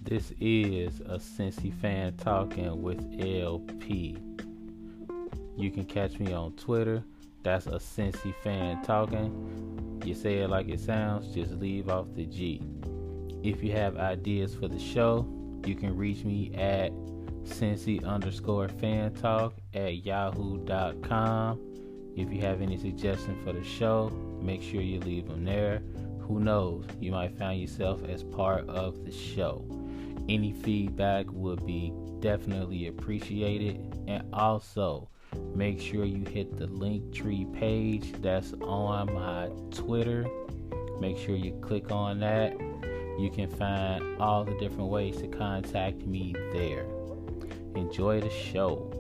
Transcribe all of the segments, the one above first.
This is a Cincy fan talking with LP. You can catch me on Twitter. That's a Cincy fan talking. You say it like it sounds, just leave off the G. If you have ideas for the show, you can reach me at Cincy_fan talk at yahoo.com. If you have any suggestions for the show, make sure you leave them there. Who knows, you might find yourself as part of the show. Any feedback would be definitely appreciated. And also, make sure you hit the Linktree page that's on my Twitter. Make sure you click on that. You can find all the different ways to contact me there. Enjoy the show.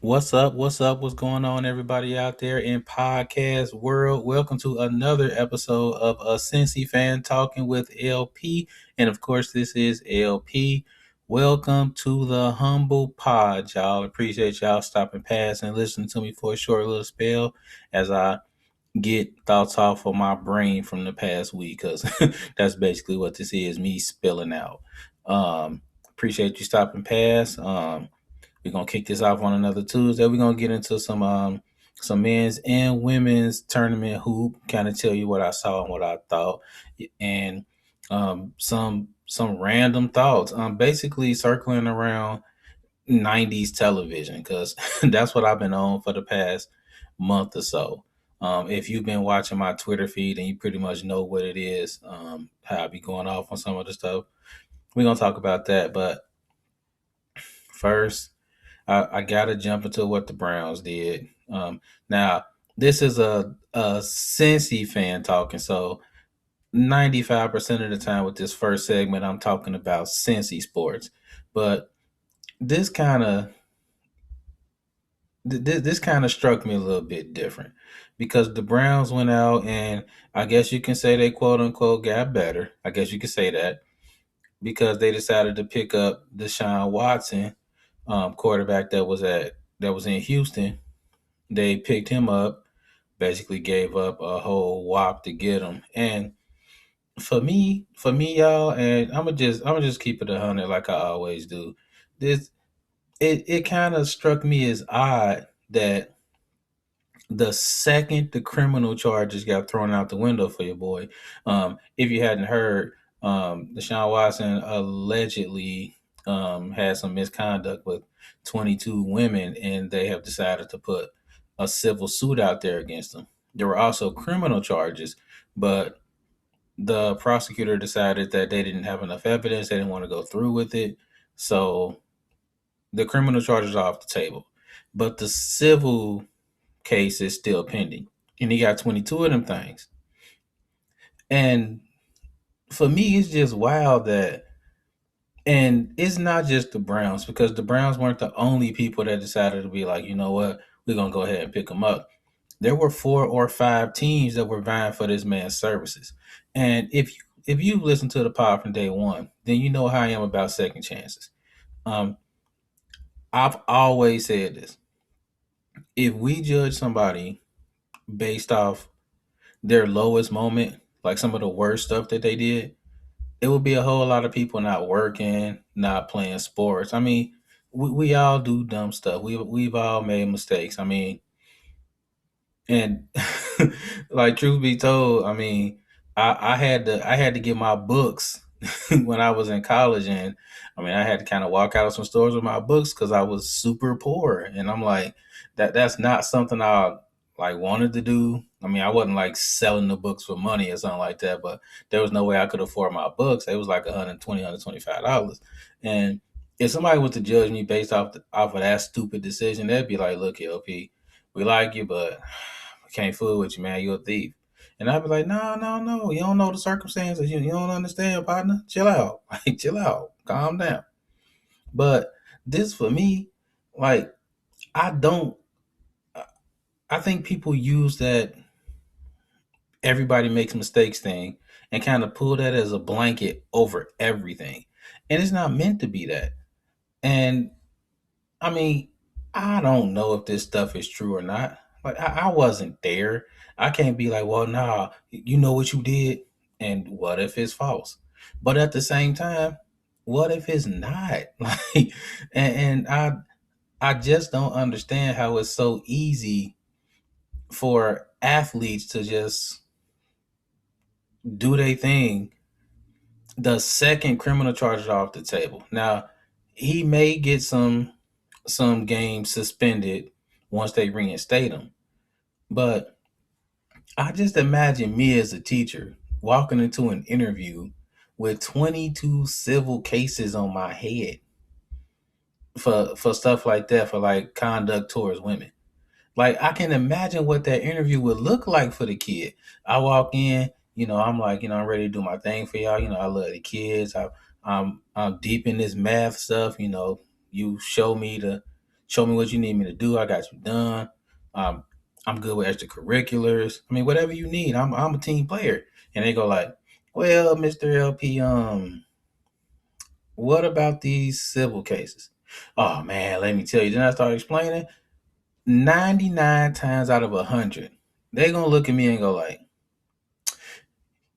What's up? What's up? What's going on, everybody out there in podcast world? Welcome to another episode of a Cincy fan talking with LP, and of course, this is LP. Welcome to the humble pod, y'all. Appreciate y'all stopping past and listening to me for a short little spell as I get thoughts off of my brain from the past week, because that's basically what this is, me spilling out. Appreciate you stopping past. We're gonna kick this off on another Tuesday. We're gonna get into some men's and women's tournament hoop, kind of tell you what I saw and what I thought, and some random thoughts. Basically circling around 90s television, because that's what I've been on for the past month or so. If you've been watching my Twitter feed and you pretty much know what it is, how I be going off on some of the stuff, we're gonna talk about that. But first, I gotta jump into what the Browns did. Now, this is a Cincy fan talking, so 95% of the time with this first segment, I'm talking about Cincy sports. But this kind of this kind of struck me a little bit different, because the Browns went out and I guess you can say they quote unquote got better. I guess you could say that, because they decided to pick up Deshaun Watson, quarterback that was in Houston. They picked him up, basically gave up a whole whop to get him. And for me, y'all, and I'm gonna just keep it 100 like I always do. This it kind of struck me as odd that the second the criminal charges got thrown out the window for your boy, if you hadn't heard, Deshaun Watson allegedly had some misconduct with 22 women, and they have decided to put a civil suit out there against him. There were also criminal charges, but the prosecutor decided that they didn't have enough evidence. They didn't want to go through with it. So the criminal charges are off the table. But the civil case is still pending. And he got 22 of them things. And for me, it's just wild that, and it's not just the Browns, because the Browns weren't the only people that decided to be like, you know what, we're going to go ahead and pick him up. There were 4 or 5 teams that were vying for this man's services. And if you listen to the pod from day one, then you know how I am about second chances. Um, I've always said this. If we judge somebody based off their lowest moment, like some of the worst stuff that they did, it would be a whole lot of people not working, not playing sports. I mean, we all do dumb stuff. We've all made mistakes. I mean, and like truth be told, I mean, I had to get my books when I was in college, and I mean, I had to kind of walk out of some stores with my books because I was super poor, and I'm like, that's not something I like wanted to do. I mean, I wasn't like selling the books for money or something like that, but there was no way I could afford my books. It was like $125, and if somebody was to judge me based off of that stupid decision, they'd be like, "Look, LP, we like you, but I can't fool with you, man. You're a thief." And I'd be like, "No, no, no. You don't know the circumstances. You don't understand, partner. Chill out. Like, chill out. Calm down." But this for me, like, I don't. I think people use that everybody makes mistakes thing and kind of pull that as a blanket over everything. And it's not meant to be that. And I mean, I don't know if this stuff is true or not. Like I wasn't there. I can't be like, well, nah, you know what you did, and what if it's false? But at the same time, what if it's not? Like, and I just don't understand how it's so easy for athletes to just do their thing the second criminal charges are off the table. Now, he may get some games suspended once they reinstate him. But I just imagine me as a teacher walking into an interview with 22 civil cases on my head for stuff like that, for like conduct towards women. Like I can imagine what that interview would look like for the kid. I walk in, I'm like, I'm ready to do my thing for y'all. I love the kids. I'm deep in this math stuff. You show me what you need me to do. I got you done. Um, I'm good with extracurriculars. I mean, whatever you need. I'm a team player. And they go like, well, Mr. LP, what about these civil cases? Oh man, let me tell you. Then I start explaining. 99 times out of 100, they're going to look at me and go like,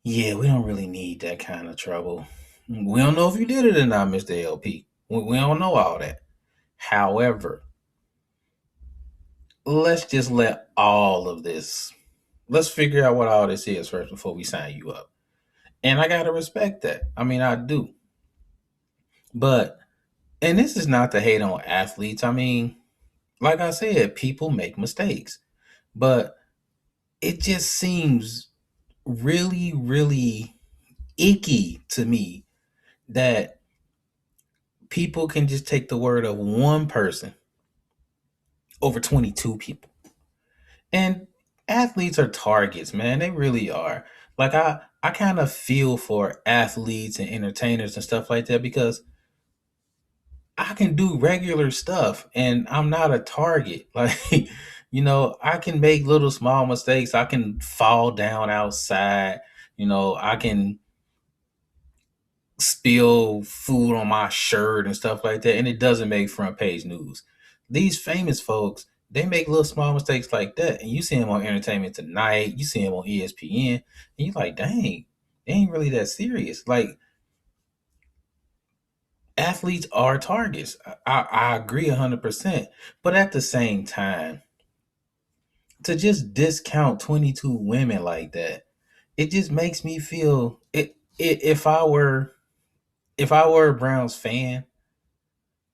yeah, we don't really need that kind of trouble. We don't know if you did it or not, Mr. LP. We don't know all that. However, let's just let all of this, let's figure out what all this is first before we sign you up. And I got to respect that. I mean, I do. But, and this is not to hate on athletes. I mean, like I said, people make mistakes. But it just seems really, really icky to me that people can just take the word of one person over 22 people. And athletes are targets, man. They really are. Like I kind of feel for athletes and entertainers and stuff like that because I can do regular stuff and I'm not a target. Like, I can make little small mistakes. I can fall down outside. I can spill food on my shirt and stuff like that, and it doesn't make front page news. These famous folks, they make little small mistakes like that, and you see them on Entertainment Tonight, you see them on ESPN, and you're like, dang, they ain't really that serious. Like, athletes are targets. I agree 100%, but at the same time, to just discount 22 women like that, it just makes me feel if I were a Browns fan,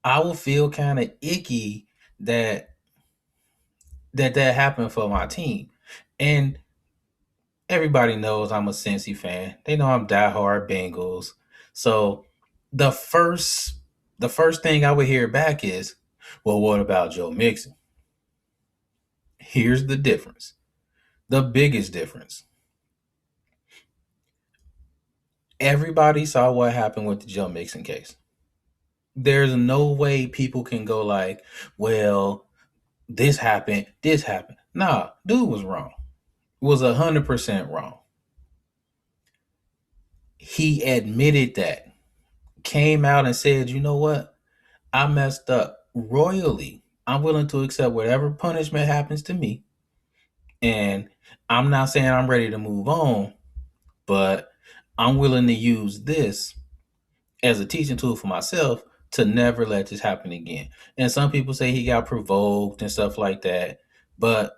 I will feel kind of icky that that happened for my team. And everybody knows I'm a Cincy fan. They know I'm diehard Bengals. So the first the first thing I would hear back is, well, what about Joe Mixon? Here's the difference. The biggest difference. Everybody saw what happened with the Joe Mixon case. There's no way people can go like, well, this happened. Nah, dude was wrong. Was 100% wrong. He admitted that, came out and said, you know what? I messed up royally. I'm willing to accept whatever punishment happens to me. And I'm not saying I'm ready to move on, but I'm willing to use this as a teaching tool for myself to never let this happen again. And some people say he got provoked and stuff like that, but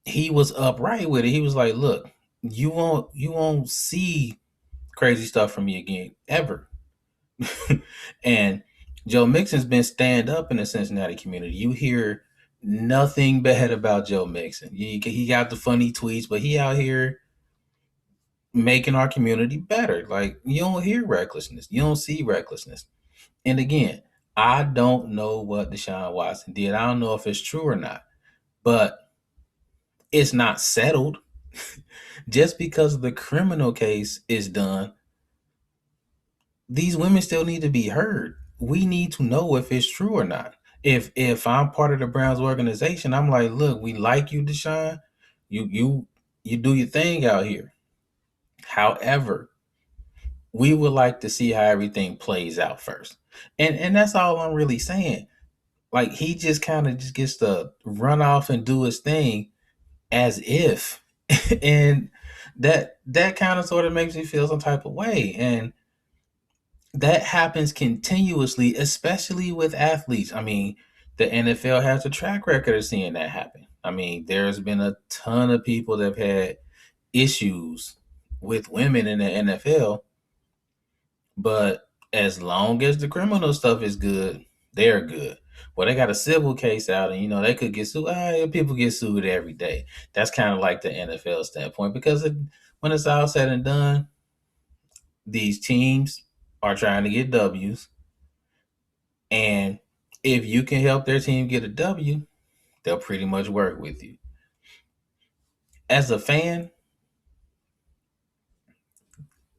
he was upright with it. He was like, look, you won't see crazy stuff from me again ever. And Joe Mixon's been stand up in the Cincinnati community. You hear nothing bad about Joe Mixon. He got the funny tweets, but he out here making our community better. Like, you don't hear recklessness. You don't see recklessness. And again, I don't know what Deshaun Watson did. I don't know if it's true or not, but it's not settled. Just because the criminal case is done, these women still need to be heard. We need to know if it's true or not. If I'm part of the Browns organization, I'm like, look, we like you, Deshaun. You do your thing out here. However, we would like to see how everything plays out first. And that's all I'm really saying. Like he just kind of just gets to run off and do his thing as if. And that kind of sort of makes me feel some type of way. And that happens continuously, especially with athletes. I mean, the NFL has a track record of seeing that happen. I mean, there's been a ton of people that have had issues with women in the NFL, but as long as the criminal stuff is good, they're good. Well, they got a civil case out, and they could get sued. People get sued every day. That's kind of like the NFL standpoint because when it's all said and done, these teams are trying to get W's, and if you can help their team get a W, they'll pretty much work with you. As a fan,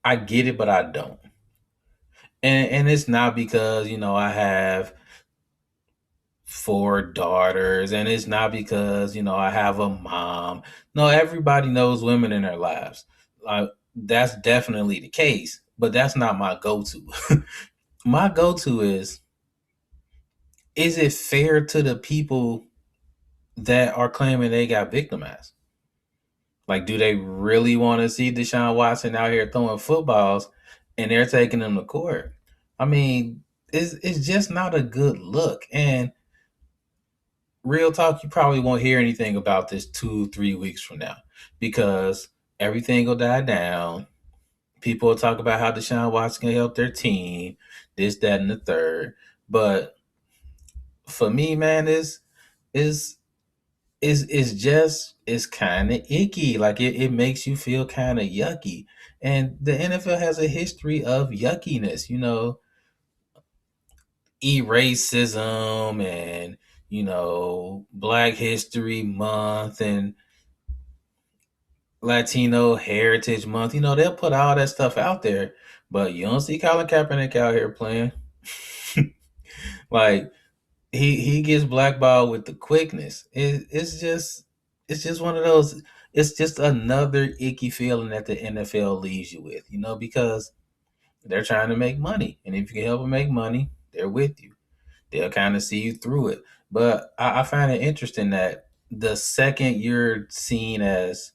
I get it, but I don't. And it's not because I have four daughters, and it's not because I have a mom. No, everybody knows women in their lives. That's definitely the case, but that's not my go-to. My go-to is it fair to the people that are claiming they got victimized? Like, do they really want to see Deshaun Watson out here throwing footballs and they're taking him to court? I mean, it's just not a good look. And real talk, you probably won't hear anything about this 2, 3 weeks from now because everything will die down. People will talk about how Deshaun Watson can help their team, this, that, and the third. But for me, man, is it's kind of icky. Like it makes you feel kind of yucky. And the NFL has a history of yuckiness, racism and Black History Month and Latino Heritage Month. They'll put all that stuff out there, but you don't see Colin Kaepernick out here playing. Like he gets blackballed with the quickness. It's just one of those. It's just another icky feeling that the NFL leaves you with, because they're trying to make money, and if you can help them make money, they're with you. They'll kind of see you through it. But I find it interesting that the second you're seen as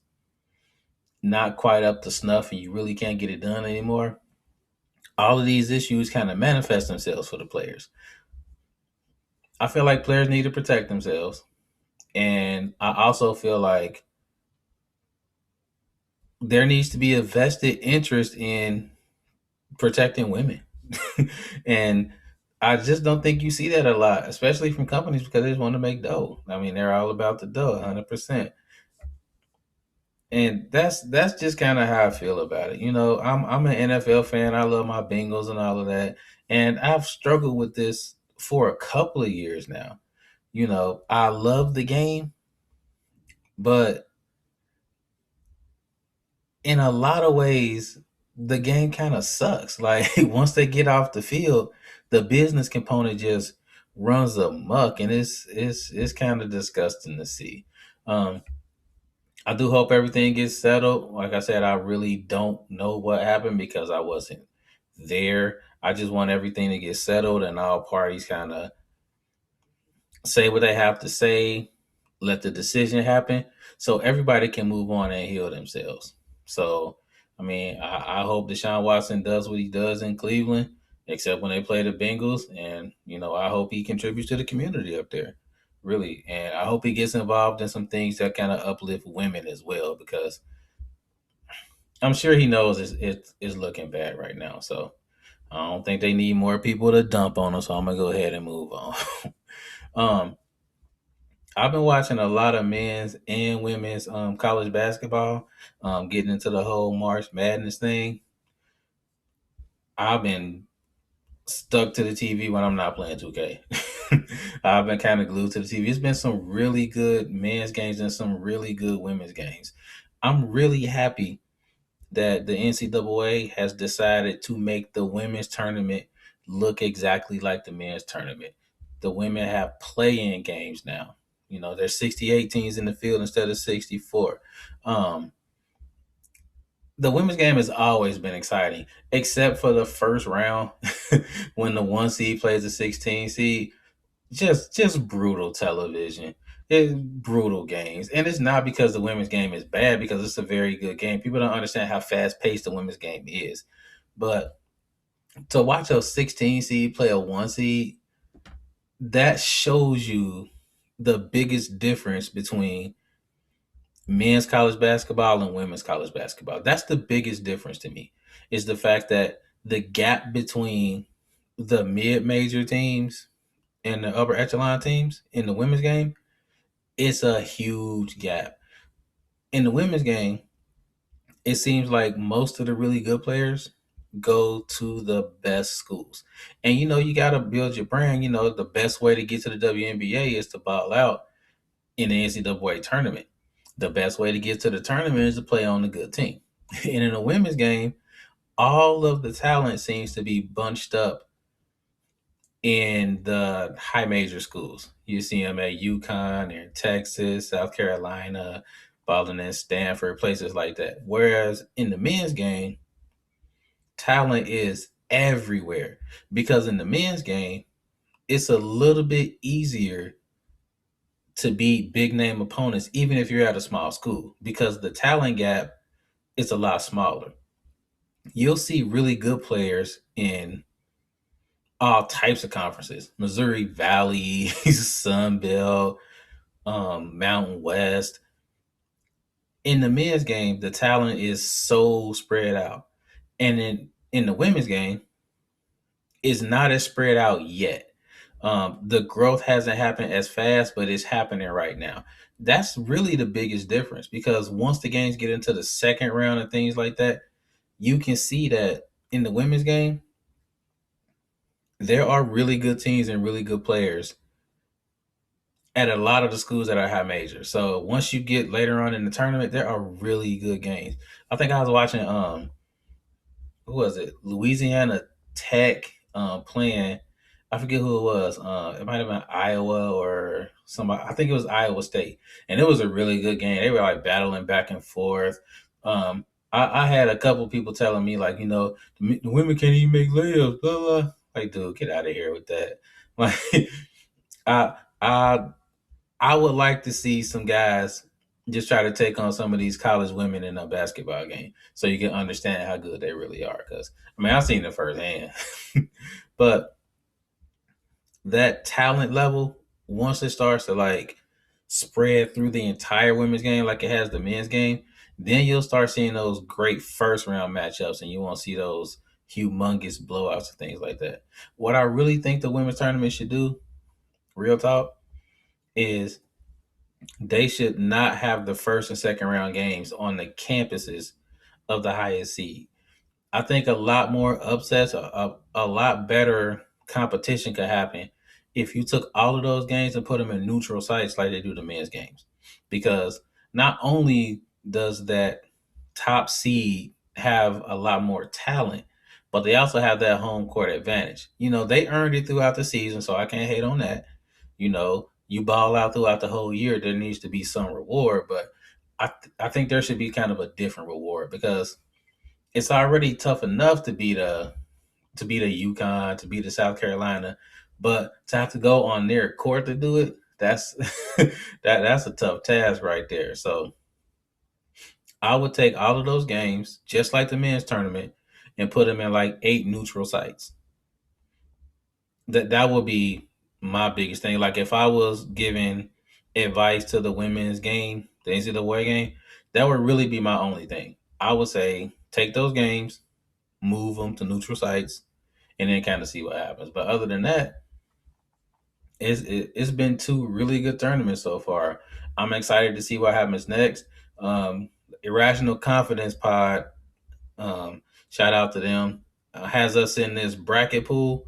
not quite up to snuff and you really can't get it done anymore, all of these issues kind of manifest themselves for the players. I feel like players need to protect themselves. And I also feel like there needs to be a vested interest in protecting women. And I just don't think you see that a lot, especially from companies because they just want to make dough. I mean, they're all about the dough, 100%. And that's just kind of how I feel about it. I'm an NFL fan. I love my Bengals and all of that. And I've struggled with this for a couple of years now. I love the game, but in a lot of ways, the game kind of sucks. Like once they get off the field, the business component just runs amok, and it's kind of disgusting to see. Um, I do hope everything gets settled. Like I said, I really don't know what happened because I wasn't there. I just want everything to get settled and all parties kind of say what they have to say, let the decision happen so everybody can move on and heal themselves. So, I mean, I hope Deshaun Watson does what he does in Cleveland, except when they play the Bengals. And, I hope he contributes to the community up there, really. And I hope he gets involved in some things that kind of uplift women as well, because I'm sure he knows it's looking bad right now. So, I don't think they need more people to dump on him. So, I'm going to go ahead and move on. um, I've been watching a lot of men's and women's college basketball, getting into the whole March Madness thing. I've been stuck to the TV when I'm not playing 2K. I've been kind of glued to the TV. It's been some really good men's games and some really good women's games. I'm really happy that the NCAA has decided to make the women's tournament look exactly like the men's tournament. The women have play-in games now. There's 68 teams in the field instead of 64. Um, the women's game has always been exciting, except for the first round when the one seed plays the 16 seed. Just brutal television. Brutal games. And it's not because the women's game is bad, because it's a very good game. People don't understand how fast paced the women's game is. But to watch a 16 seed play a one seed, that shows you the biggest difference between men's college basketball and women's college basketball. That's the biggest difference to me, is the fact that the gap between the mid major teams and the upper echelon teams in the women's game, it's a huge gap. In the women's game, it seems like most of the really good players go to the best schools. And you got to build your brand. The best way to get to the WNBA is to ball out in the NCAA tournament. The best way to get to the tournament is to play on a good team. And in the women's game, all of the talent seems to be bunched up in the high major schools. You see them at UConn and Texas, South Carolina, balling in Stanford, places like that. Whereas in the men's game, talent is everywhere, because in the men's game, it's a little bit easier to beat big name opponents, even if you're at a small school, because the talent gap is a lot smaller. You'll see really good players in all types of conferences: Missouri Valley, Sun Belt, Mountain West. In the men's game, the talent is so spread out. And in the women's game, it's not as spread out yet. The growth hasn't happened as fast, but it's happening right now. That's really the biggest difference, because once the games get into the second round and things like that, you can see that in the women's game, there are really good teams and really good players at a lot of the schools that are high major. So once you get later on in the tournament, there are really good games. I think I was watching who was it? Louisiana Tech playing. I forget who it was. It might have been Iowa or somebody. I think it was Iowa State, and it was a really good game. They were like battling back and forth. I had a couple people telling me, like, the women can't even make layups. Blah, blah. Like, dude, get out of here with that. Like, I I I would like to see some guys just try to take on some of these college women in a basketball game, so you can understand how good they really are. Because I mean, I've seen it firsthand. But that talent level, once it starts to like spread through the entire women's game like it has the men's game, then you'll start seeing those great first round matchups, and you won't see those humongous blowouts and things like that. What I really think the women's tournament should do, real talk, is they should not have the first and second round games on the campuses of the highest seed. I think a lot more upsets, a lot better competition could happen if you took all of those games and put them in neutral sites like they do the men's games. Because not only does that top seed have a lot more talent, but they also have that home court advantage. They earned it throughout the season, so I can't hate on that. You ball out throughout the whole year, there needs to be some reward, but I think there should be kind of a different reward, because it's already tough enough to beat a UConn, to beat a South Carolina, but to have to go on their court to do it, that's that's a tough task right there. So I would take all of those games, just like the men's tournament, and put them in like 8 neutral sites. That would be my biggest thing. Like, if I was giving advice to the women's game, the NCAA game, that would really be my only thing. I would say take those games, move them to neutral sites, and then kind of see what happens. But other than that, it's been 2 really good tournaments so far. I'm excited to see what happens next. Irrational Confidence Pod, shout out to them, has us in this bracket pool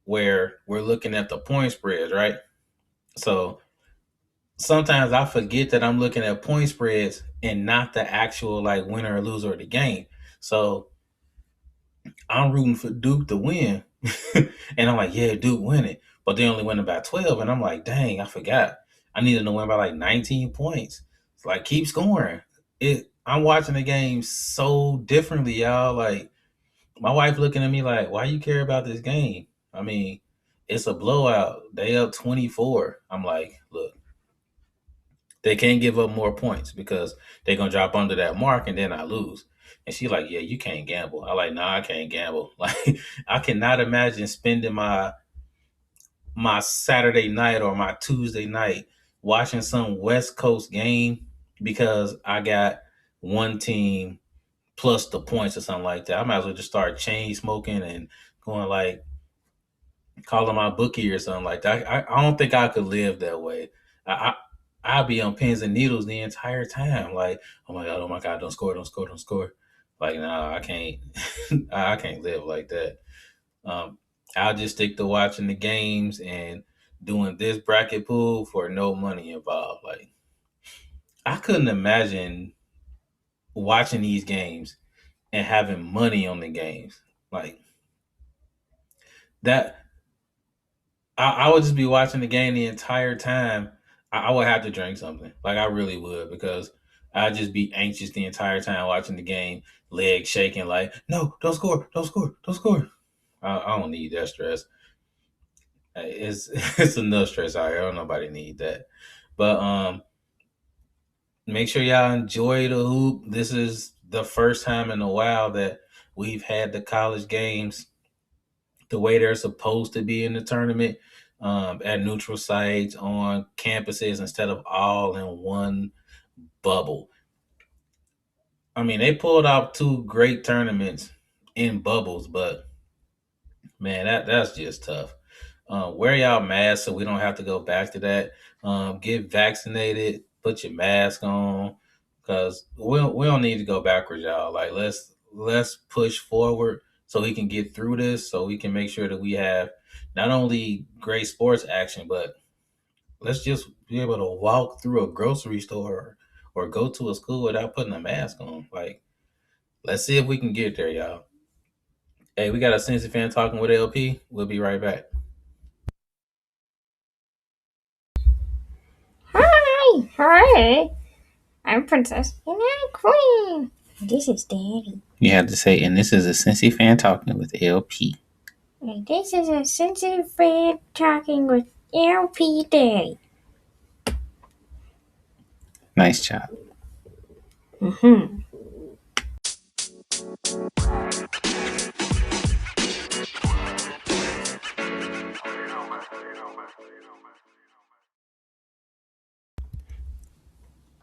where we're looking at the point spreads, right? So sometimes I forget that I'm looking at point spreads and not the actual like winner or loser of the game. So I'm rooting for Duke to win. And I'm like, yeah, Duke win it. But they only win by 12. And I'm like, dang, I forgot. I needed to win by like 19 points. It's like, keep scoring. I'm watching the game so differently, y'all. Like my wife looking at me like, why you care about this game? I mean, it's a blowout. They up 24. I'm like, look, they can't give up more points because they're gonna drop under that mark and then I lose. And she like, yeah, you can't gamble. I like, nah, I can't gamble. Like I cannot imagine spending my Saturday night or my Tuesday night watching some West Coast game because I got one team plus the points or something like that. I might as well just start chain smoking and going like calling my bookie or something like that. I don't think I could live that way. I I'd be on pins and needles the entire time. Like, oh my god, don't score, don't score, don't score. Like, nah, I can't, I can't live like that. Um, I'll just stick to watching the games and doing this bracket pool for no money involved. Like, I couldn't imagine watching these games and having money on the games. Like that, I would just be watching the game the entire time. I would have to drink something. Like I really would because I'd just be anxious the entire time watching the game, legs shaking. Like, no, don't score, don't score, don't score. I don't need that stress. It's it's enough stress out here. I don't nobody need that. But make sure y'all enjoy the hoop. This is the first time in a while that we've had the college games the way they're supposed to be in the tournament, at neutral sites on campuses instead of all in one bubble. I mean, they pulled off two great tournaments in bubbles, but man, that's just tough. Wear y'all masks so we don't have to go back to that. Get vaccinated. Put your mask on because we don't need to go backwards, y'all. Like let's push forward so we can get through this. So we can make sure that we have not only great sports action, but let's just be able to walk through a grocery store or go to a school without putting a mask on. Like let's see if we can get there, y'all. Hey, we got a Cincy fan talking with LP. We'll be right back. Hi, hi. I'm Princess and I'm Queen. This is Daddy. You have to say, and this is a Cincy fan talking with LP. And this is a sensitive fan talking with LP Daddy. Nice job. Mm-hmm.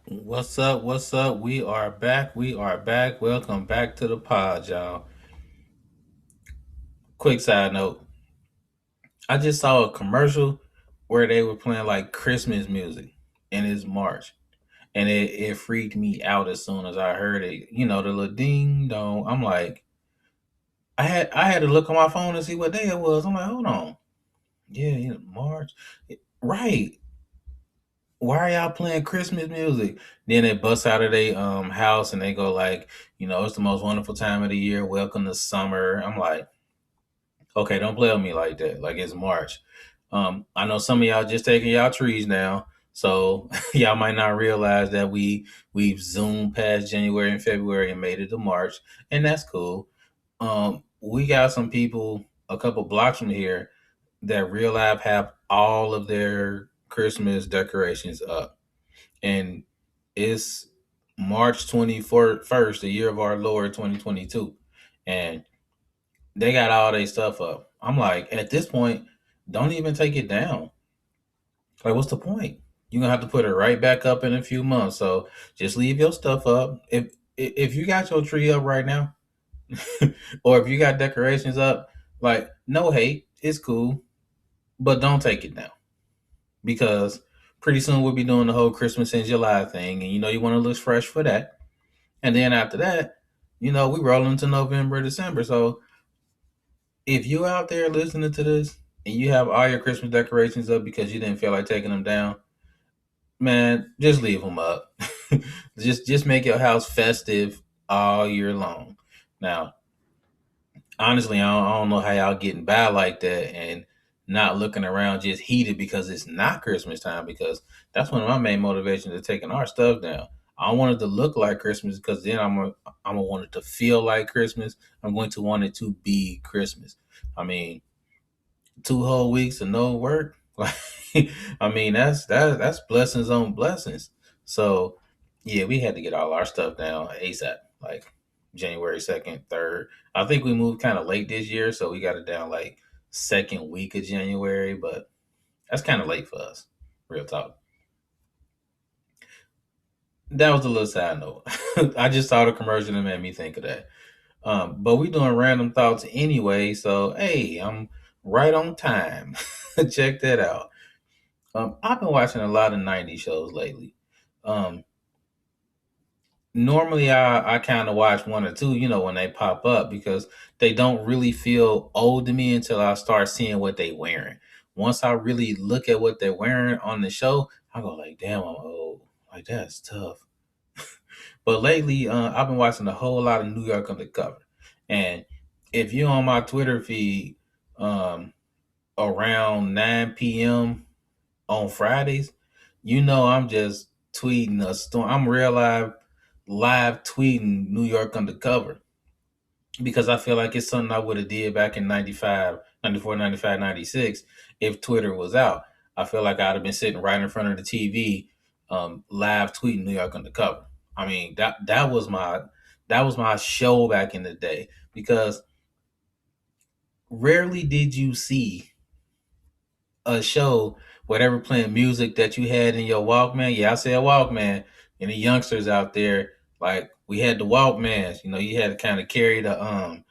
What's up? What's up? We are back. We are back. Welcome back to the pod, y'all. Quick side note. I just saw a commercial where they were playing like Christmas music and it's March. And it freaked me out as soon as I heard it. You know, the little ding dong. I'm like, I had to look on my phone and see what day it was. I'm like, hold on. Yeah, March. Right. Why are y'all playing Christmas music? Then they bust out of their house and they go like, it's the most wonderful time of the year. Welcome to summer. I'm like, okay, don't play with me like that. Like it's March. I know some of y'all just taking y'all trees now, so y'all might not realize that we've zoomed past January and February and made it to March, and that's cool. We got some people a couple blocks from here that real life have all of their Christmas decorations up and it's March 21st, the year of our Lord 2022. And they got all their stuff up. I'm like, at this point, don't even take it down. Like, what's the point? You're gonna have to put it right back up in a few months. So just leave your stuff up. If you got your tree up right now, or if you got decorations up, like no hate, it's cool, but don't take it down because pretty soon we'll be doing the whole Christmas in July thing, and you want to look fresh for that. And then after that, we roll into November, December. So if you out there listening to this and you have all your Christmas decorations up because you didn't feel like taking them down, man, just leave them up. just make your house festive all year long. Now, honestly, I don't know how y'all getting by like that and not looking around just heated because it's not Christmas time because that's one of my main motivations of taking our stuff down. I want it to look like Christmas because then I'm gonna want it to feel like Christmas. I'm going to want it to be Christmas. I mean, 2 whole weeks of no work. Like, I mean, that's blessings on blessings. So, yeah, we had to get all our stuff down ASAP, like January 2nd, 3rd. I think we moved kind of late this year, so we got it down like second week of January, but that's kind of late for us. Real talk. That was a little side note. I just saw the commercial and made me think of that. But we doing random thoughts anyway, so hey, I'm right on time. Check that out. I've been watching a lot of '90s shows lately. Um, Normally, I kind of watch one or two, when they pop up because they don't really feel old to me until I start seeing what they wearing. Once I really look at what they're wearing on the show, I go like, "Damn, I'm old." Like that's tough. But lately, I've been watching a whole lot of New York Undercover, and if you're on my Twitter feed um, around 9 p.m. on Fridays, I'm just tweeting a storm. I'm real live tweeting New York Undercover because I feel like it's something I would have did back in 95, 94, 95, 96 if Twitter was out. I feel like I'd have been sitting right in front of the TV, live tweeting New York Undercover. I mean, that was my show back in the day because rarely did you see a show where they were playing music that you had in your Walkman. Yeah, I said Walkman. And the youngsters out there, like we had the Walkmans. You had to kind of carry the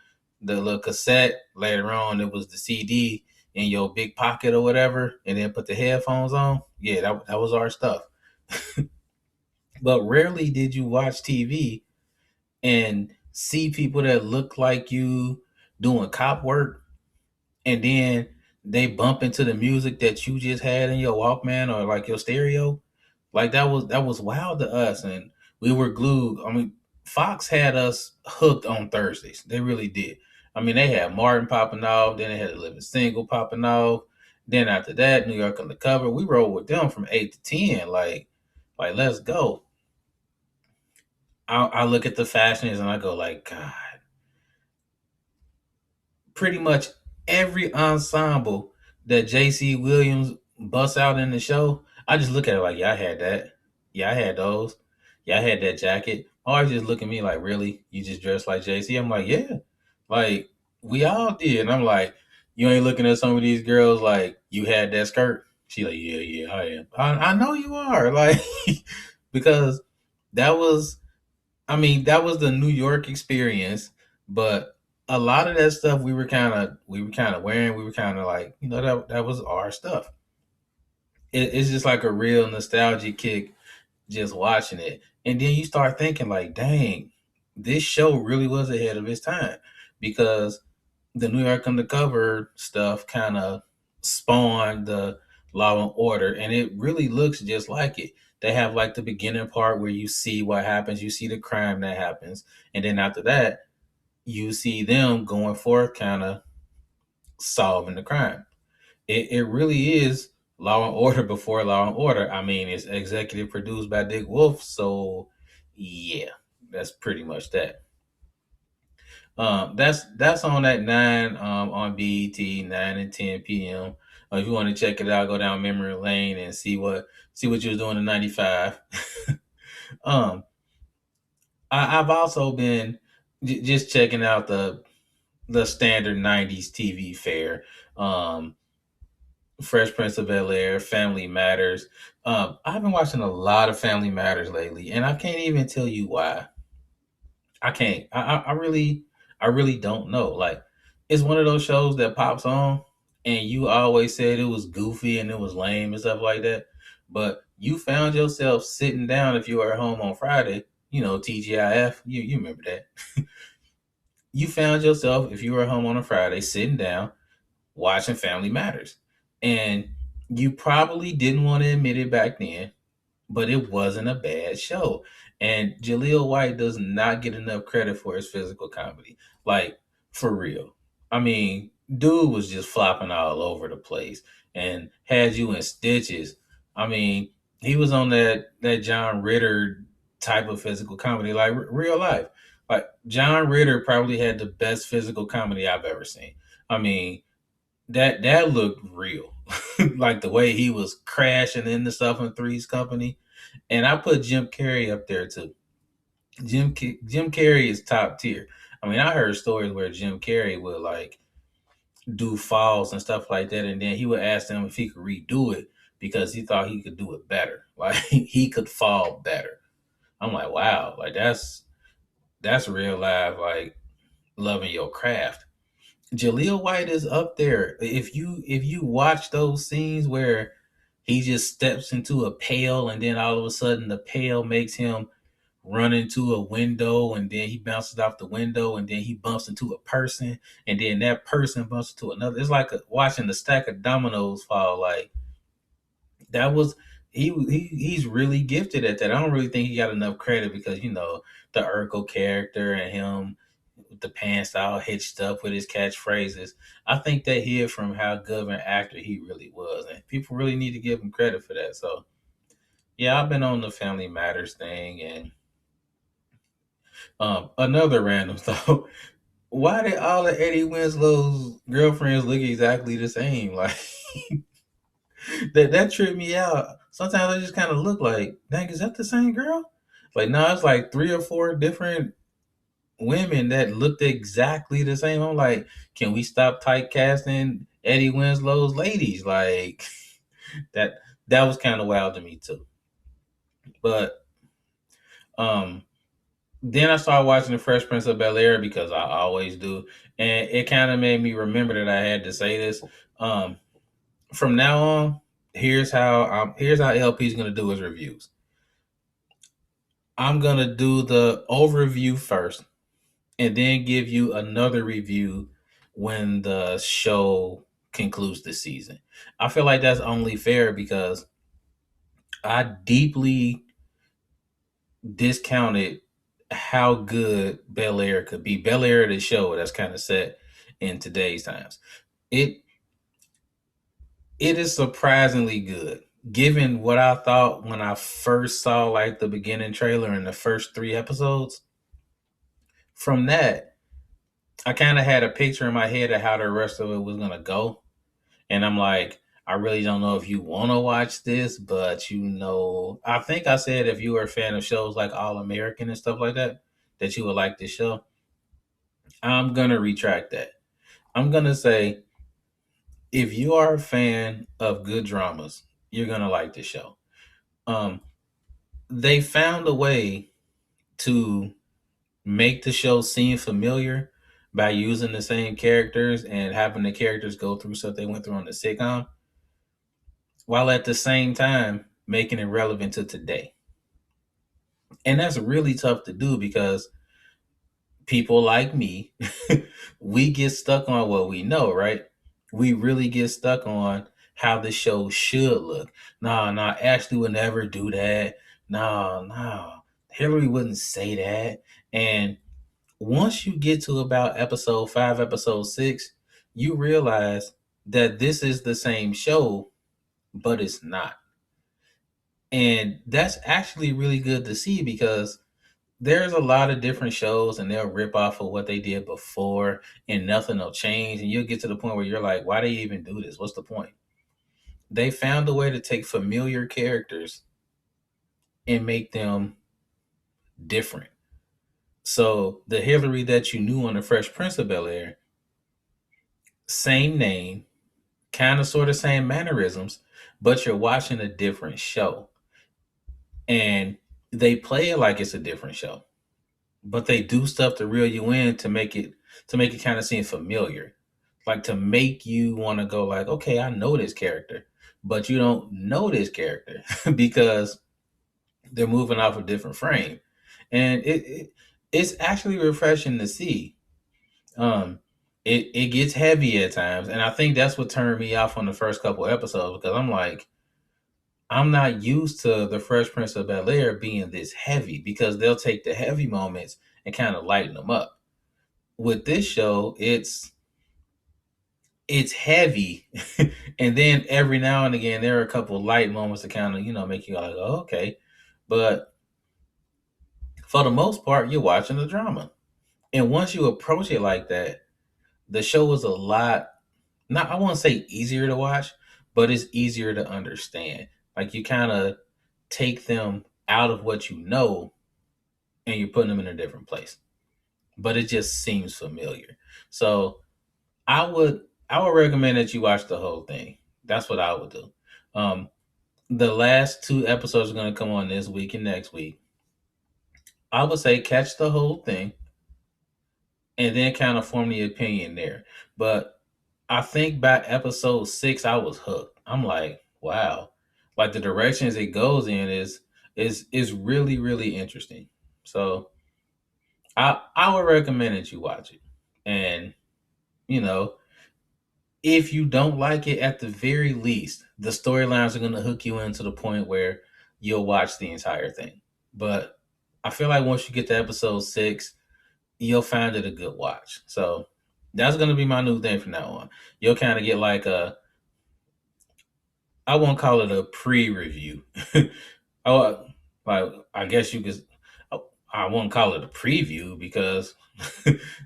little cassette. Later on, it was the CD in your big pocket or whatever, and then put the headphones on. Yeah, that was our stuff. But rarely did you watch TV and see people that look like you doing cop work and then they bump into the music that you just had in your Walkman or like your stereo. Like that was wild to us, and we were glued. I mean, Fox had us hooked on Thursdays. They really did. I mean, they had Martin popping off, then they had the Living Single popping off. Then after that, New York Undercover. We rolled with them from 8 to 10. Like let's go. I look at the fashions and I go like, God, pretty much every ensemble that JC Williams busts out in the show, I just look at it like, yeah, I had that. Yeah, I had those. Yeah, I had that jacket. Always just look at me like, really? You just dressed like JC? I'm like, yeah. Like, we all did. And I'm like, you ain't looking at some of these girls like, you had that skirt? She like, yeah, yeah, I am. I know you are. Like, because that was that was the New York experience, but a lot of that stuff we were kind of wearing. We were kind of like, that was our stuff. It's just like a real nostalgia kick just watching it, and then you start thinking like, dang, this show really was ahead of its time because the New York Undercover stuff kind of spawned the Law and Order, and it really looks just like it. They have like the beginning part where you see what happens, you see the crime that happens, and then after that, you see them going forth, kind of solving the crime. It really is Law and Order before Law and Order. I mean, it's executive produced by Dick Wolf, so yeah, that's pretty much that. That's on at 9 on BET 9 and 10 p.m. If you want to check it out, go down memory lane and see what you was doing in '95. um, I've also been just checking out the standard '90s TV fare. Um, Fresh Prince of Bel Air, Family Matters. I've been watching a lot of Family Matters lately, and I can't even tell you why. I can't. I really don't know. Like, it's one of those shows that pops on, and you always said it was goofy and it was lame and stuff like that. But you found yourself sitting down if you were at home on Friday. TGIF. You remember that? You found yourself if you were at home on a Friday sitting down watching Family Matters, and you probably didn't want to admit it back then, but it wasn't a bad show. And Jaleel White does not get enough credit for his physical comedy. Like, for real. I mean, dude was just flopping all over the place and had you in stitches. I mean, he was on that John Ritter type of physical comedy, like real life. Like John Ritter probably had the best physical comedy I've ever seen. I mean, that looked real, like the way he was crashing into stuff in Three's Company. And I put Jim Carrey up there too. Jim Carrey is top tier. I mean, I heard stories where Jim Carrey would like do falls and stuff like that, and then he would ask them if he could redo it because he thought he could do it better. Like he could fall better. I'm like, wow, like that's real life, like loving your craft. Jaleel White is up there. If you watch those scenes where he just steps into a pail and then all of a sudden the pail makes him run into a window and then he bounces off the window and then he bumps into a person and then that person bumps into another. It's like watching the stack of dominoes fall. Like that was he's really gifted at that. I don't really think he got enough credit because the Urkel character and him with the pants all hitched up with his catchphrases. I think that hid from how good of an actor he really was, and people really need to give him credit for that. So yeah, I've been on the Family Matters thing, and another random thought. Why did all of Eddie Winslow's girlfriends look exactly the same? Like that tripped me out. Sometimes I just kind of look like, dang, is that the same girl? Like, no, it's like three or four different women that looked exactly the same. I'm like, can we stop typecasting Eddie Winslow's ladies? Like that that was kind of wild to me too. But um then I started watching The Fresh Prince of Bel Air because I always do, and it kind of made me remember that I had to say this. Um, from now on, here's how LP's gonna do his reviews. I'm gonna do the overview first, and then give you another review when the show concludes the season. I feel like that's only fair because I deeply discounted how good Bel Air could be. Bel Air, the show that's kind of set in today's times. It it is surprisingly good, given what I thought when I first saw like the beginning trailer and the first 3 episodes. From that, I kind of had a picture in my head of how the rest of it was gonna go, and I'm like, I really don't know if you want to watch this, but I think I said if you were a fan of shows like All American and stuff like that, that you would like this show. I'm gonna retract that. I'm gonna say if you are a fan of good dramas, you're gonna like this show. Um, they found a way to make the show seem familiar by using the same characters and having the characters go through stuff they went through on the sitcom, while at the same time making it relevant to today. And that's really tough to do because people like me, we get stuck on what we know, right? We really get stuck on how the show should look. Nah, Ashley would never do that. Nah, Hillary wouldn't say that. And once you get to about episode 5, episode 6, you realize that this is the same show, but it's not. And that's actually really good to see because there's a lot of different shows and they'll rip off of what they did before and nothing will change. And you'll get to the point where you're like, why do you even do this? What's the point? They found a way to take familiar characters and make them different. So the Hillary that you knew on the Fresh Prince of Bel Air, same name, kind of sort of same mannerisms, but you're watching a different show. And they play it like it's a different show. But they do stuff to reel you in to make it kind of seem familiar, like to make you want to go like, okay, I know this character, but you don't know this character because they're moving off a different frame, and it's actually refreshing to see. Um, it gets heavy at times, and I think that's what turned me off on the first couple episodes because I'm like, I'm not used to the Fresh Prince of Bel Air being this heavy because they'll take the heavy moments and kind of lighten them up. With this show, it's heavy, and then every now and again there are a couple of light moments to kind of make you like, oh, okay, but for the most part, you're watching the drama. And once you approach it like that, the show is a lot, not, I won't say easier to watch, but it's easier to understand. Like you kind of take them out of what you know and you're putting them in a different place. But it just seems familiar. So I would recommend that you watch the whole thing. That's what I would do. Um, the last two episodes are going to come on this week and next week. I would say catch the whole thing and then kind of form the opinion there. But I think by episode 6, I was hooked. I'm like, wow, like the directions it goes in is really really interesting. So I would recommend that you watch it, and you know if you don't like it, at the very least, the storylines are going to hook you in to the point where you'll watch the entire thing. But I feel like once you get to episode 6, you'll find it a good watch. So that's going to be my new thing from now on. You'll kind of get like a, I won't call it a pre-review. Oh, like I guess you could. I won't call it a preview because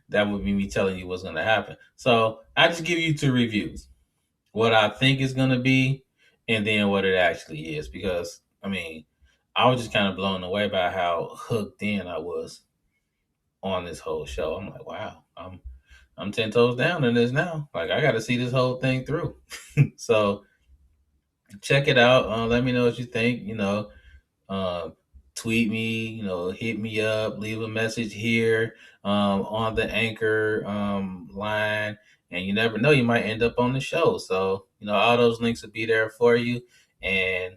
that would be me telling you what's going to happen. So I just give you 2 reviews: what I think is going to be, and then what it actually is. Because I mean, I was just kind of blown away by how hooked in I was on this whole show. I'm like, wow, I'm 10 toes down in this now. Like I got to see this whole thing through. So check it out. Let me know what you think. Uh, tweet me. Hit me up. Leave a message here on the Anchor line. And you never know, you might end up on the show. So all those links will be there for you. And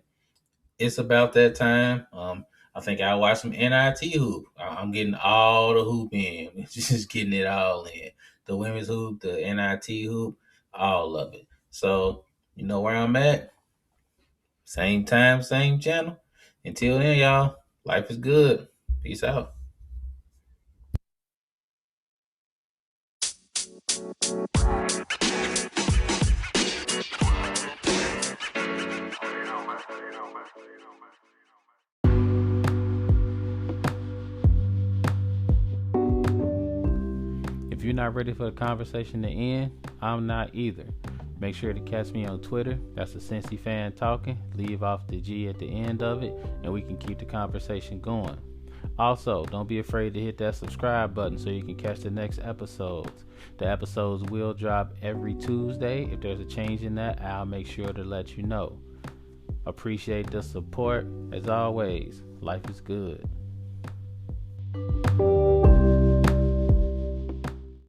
it's about that time. I think I'll watch some NIT hoop. I'm getting all the hoop in, just getting it all in. The women's hoop, the NIT hoop, all of it. So you know where I'm at. Same time, same channel. Until then, y'all, life is good. Peace out. If you're not ready for the conversation to end, I'm not either. Make sure to catch me on Twitter. That's the Cincy fan talking. Leave off the G at the end of it, and we can keep the conversation going. Also, don't be afraid to hit that subscribe button so you can catch the next episodes. The episodes will drop every Tuesday. If there's a change in that, I'll make sure to let you know. Appreciate the support. As always, life is good.